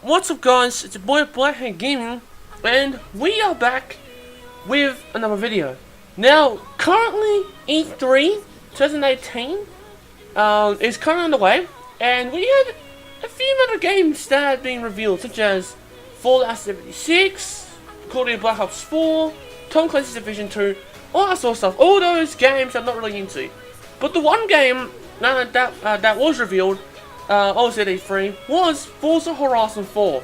What's up guys, it's your boy BlackHatGaming, and we are back with another video. Now, currently E3 2018 is currently on the way, and we had a few other games that had been revealed, such as Fallout 76, Call of Duty Black Ops 4, Tom Clancy's Division 2, all that sort of stuff. All those games I'm not really into. But the one game that was revealed obviously at E3 was Forza Horizon 4.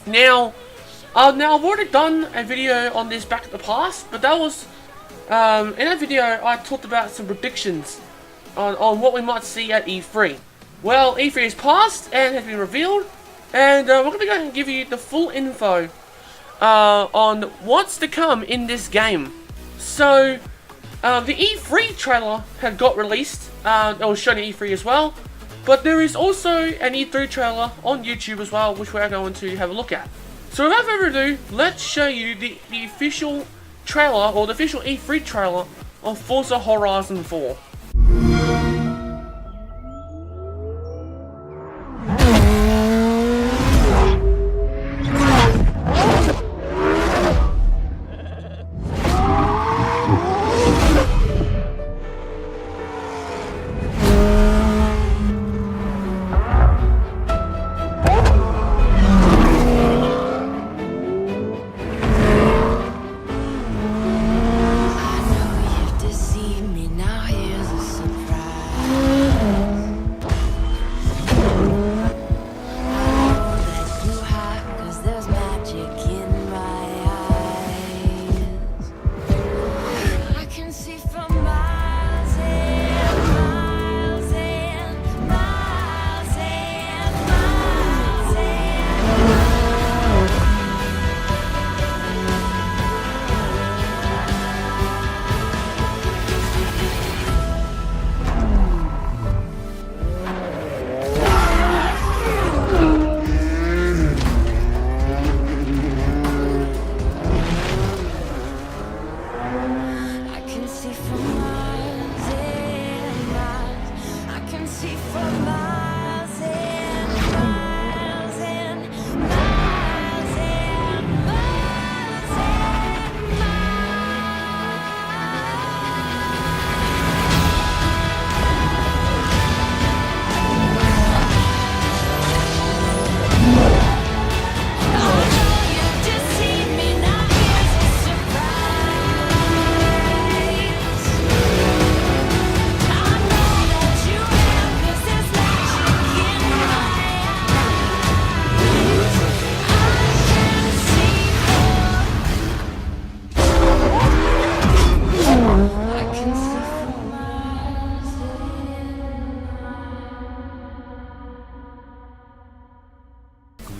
Now I've already done a video on this back in the past, but that was in that video I talked about some predictions on what we might see at E3. Well, E3 is passed and has been revealed, and we're going to go and give you the full info on what's to come in this game. So the E3 trailer had got released. It was shown at E3 as well. But there is also an E3 trailer on YouTube as well, which we're going to have a look at. So without further ado, let's show you the official trailer, or the official E3 trailer of Forza Horizon 4.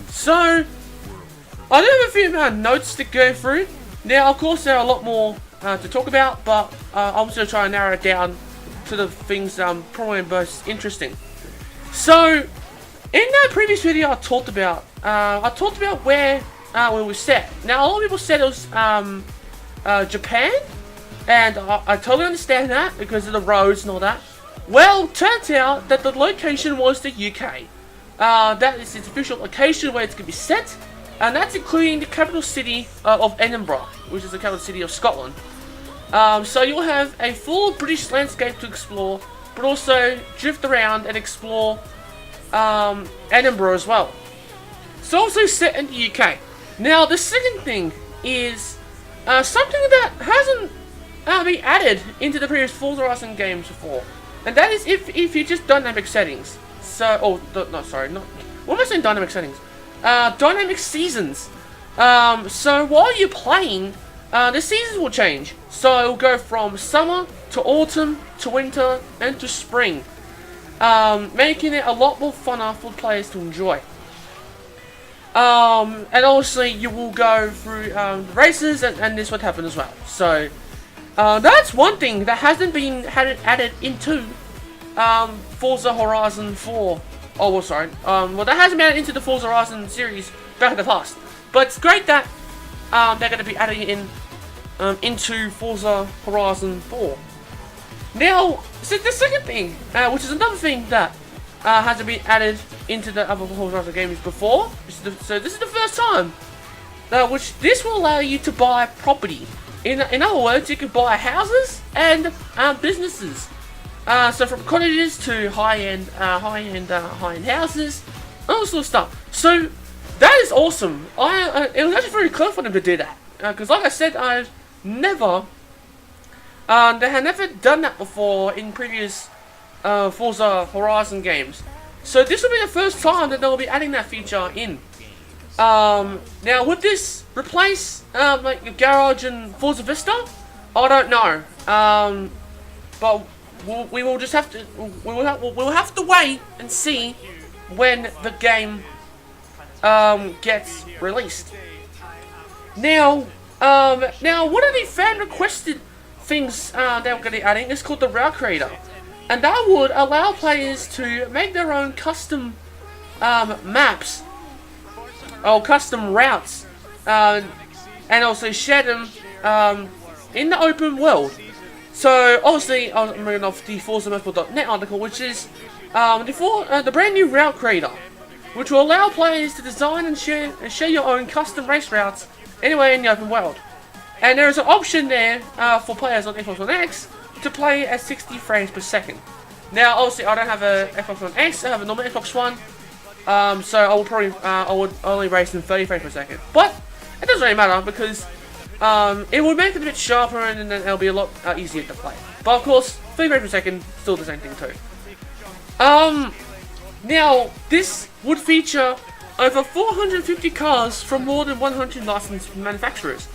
So, I do have a few notes to go through. Now, of course, there are a lot more to talk about, but I'm just going to try and narrow it down to the things probably most interesting. So, in that previous video I talked about where we were set. Now, a lot of people said it was Japan, and I totally understand that because of the roads and all that. Well, turns out that the location was the UK. That is its official location where it's going to be set, and that's including the capital city of Edinburgh, which is the capital city of Scotland. So you'll have a full British landscape to explore, but also drift around and explore Edinburgh as well. It's also set in the UK. Now the second thing is something that hasn't been added into the previous Forza Horizon games before, and that is if you just dynamic settings. So, what am I saying? Dynamic settings. Dynamic seasons. So while you're playing, the seasons will change. So it'll go from summer to autumn to winter and to spring, making it a lot more funner for players to enjoy. And obviously you will go through the races, and this would happen as well. So that's one thing that hasn't been added into Forza Horizon 4. Oh, well, sorry. Well, that hasn't been added into the Forza Horizon series back in the past. But it's great that they're going to be adding it in into Forza Horizon 4. Now, so the second thing, which is another thing that hasn't been added into the other Forza games before. So this is the first time. Which this will allow you to buy property. In other words, you can buy houses and businesses. So from cottages to high-end houses, all sort of stuff. So that is awesome. It was actually very clever for them to do that. Because like I said, I've never, they had never done that before in previous Forza Horizon games. So this will be the first time that they'll be adding that feature in. Now would this replace like your garage and Forza Vista? I don't know. But we will just have to we'll have to wait and see when the game gets released. Now one of the fan requested things that we're going to be adding is called the Route Creator, and that would allow players to make their own custom maps or custom routes, and also share them in the open world. So obviously I'm reading off the ForzaMotorsport.net article, which is the brand new Route Creator, which will allow players to design and share your own custom race routes anywhere in the open world. And there is an option there for players on Xbox One X to play at 60 frames per second. Now obviously I don't have a Xbox One X, I have a normal Xbox One. So I would probably I would only race in 30 frames per second, but it doesn't really matter because it would make it a bit sharper and then it'll be a lot easier to play. But of course, 30 frames per second, still the same thing too. Now this would feature over 450 cars from more than 100 licensed manufacturers.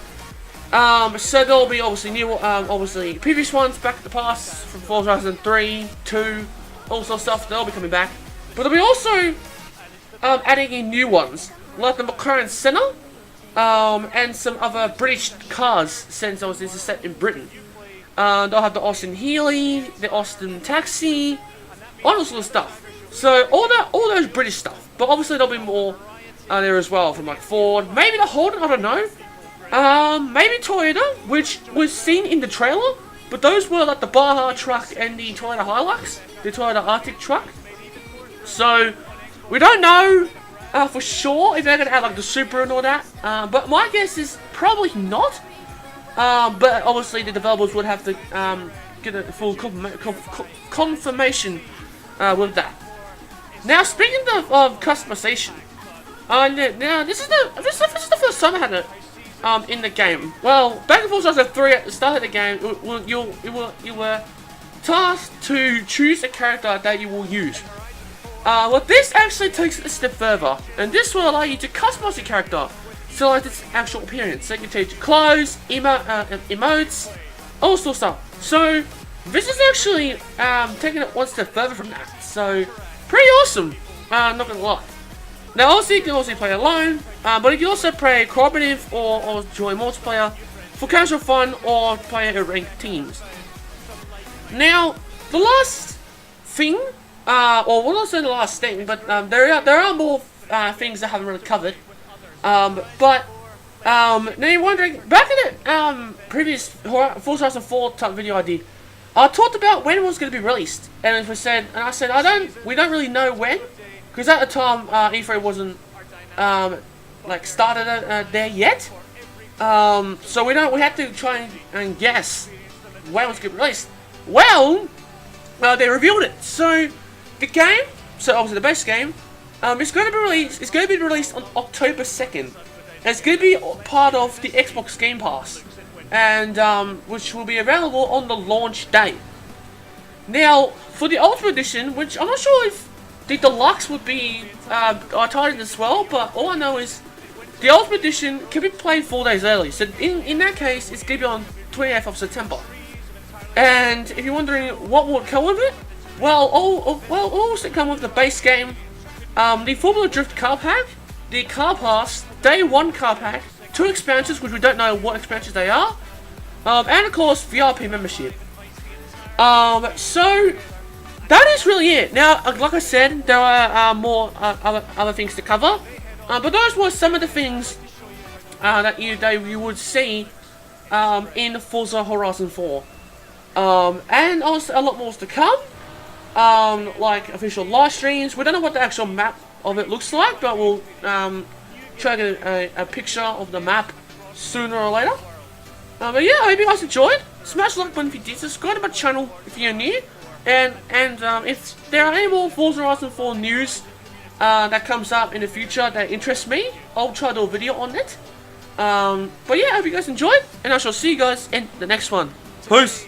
So there'll be obviously new, obviously previous ones back at the past from Forza Horizon 3, 2, all sorts of stuff. They'll be coming back, but there'll be also adding in new ones like the McLaren Senna, and some other British cars since obviously this is set in Britain. They'll have the Austin Healey, the Austin Taxi, all that sort of stuff. So all those British stuff. But obviously there'll be more there as well from like Ford, maybe the Holden, I don't know. Maybe Toyota, which was seen in the trailer, but those were like the Baja truck and the Toyota Hilux, the Toyota Arctic truck. So we don't know for sure if they're going to add like the Supra and all that, but my guess is probably not. But obviously the developers would have to get a full confirmation with that. Now speaking of customization, now this is the first time I had it in the game. Well, back in Forza 3 at the start of the game, you were tasked to choose a character that you will use. Well, this actually takes it a step further, and this will allow you to customize your character, select its actual appearance. So you can change your clothes, emotes, all sorts of stuff. So this is actually taking it one step further from that. So pretty awesome. Not gonna lie. Now, also you can also play alone, but you can also play cooperative or join multiplayer for casual fun or play in ranked teams. Now, the last thing, or well, not saying the last thing, but there are more things I haven't really covered. But now you're wondering, back in the previous Forza Horizon 4 type video I did, I talked about when it was going to be released, and I said we don't really know when, because at the time E3 wasn't like started there yet. So we had to try and guess when it was going to be released. Well, they revealed it. So the game, so obviously the base game, it's going to be released. It's going to be released on October 2nd. And it's going to be part of the Xbox Game Pass, and which will be available on the launch day. Now, for the Ultimate Edition, which I'm not sure if the Deluxe would be tied in as well, but all I know is the Ultimate Edition can be played 4 days early. So in that case, it's going to be on 28th of September. And if you're wondering what would come with it, well, all also come with the base game, the Formula Drift car pack, the car pass, day 1 car pack, 2 expansions, which we don't know what expansions they are, and of course VIP membership. So that is really it. Now, like I said, there are more other things to cover, but those were some of the things that you would see in Forza Horizon 4. And also a lot more to come. like official live streams. We don't know what the actual map of it looks like, but we'll try to get a picture of the map sooner or later. But yeah, I hope you guys enjoyed. Smash the like button if you did. Subscribe to my channel if you're new. And if there are any more Forza Horizon 4 news that comes up in the future that interests me, I'll try to do a video on it. But yeah, I hope you guys enjoyed, and I shall see you guys in the next one. Peace!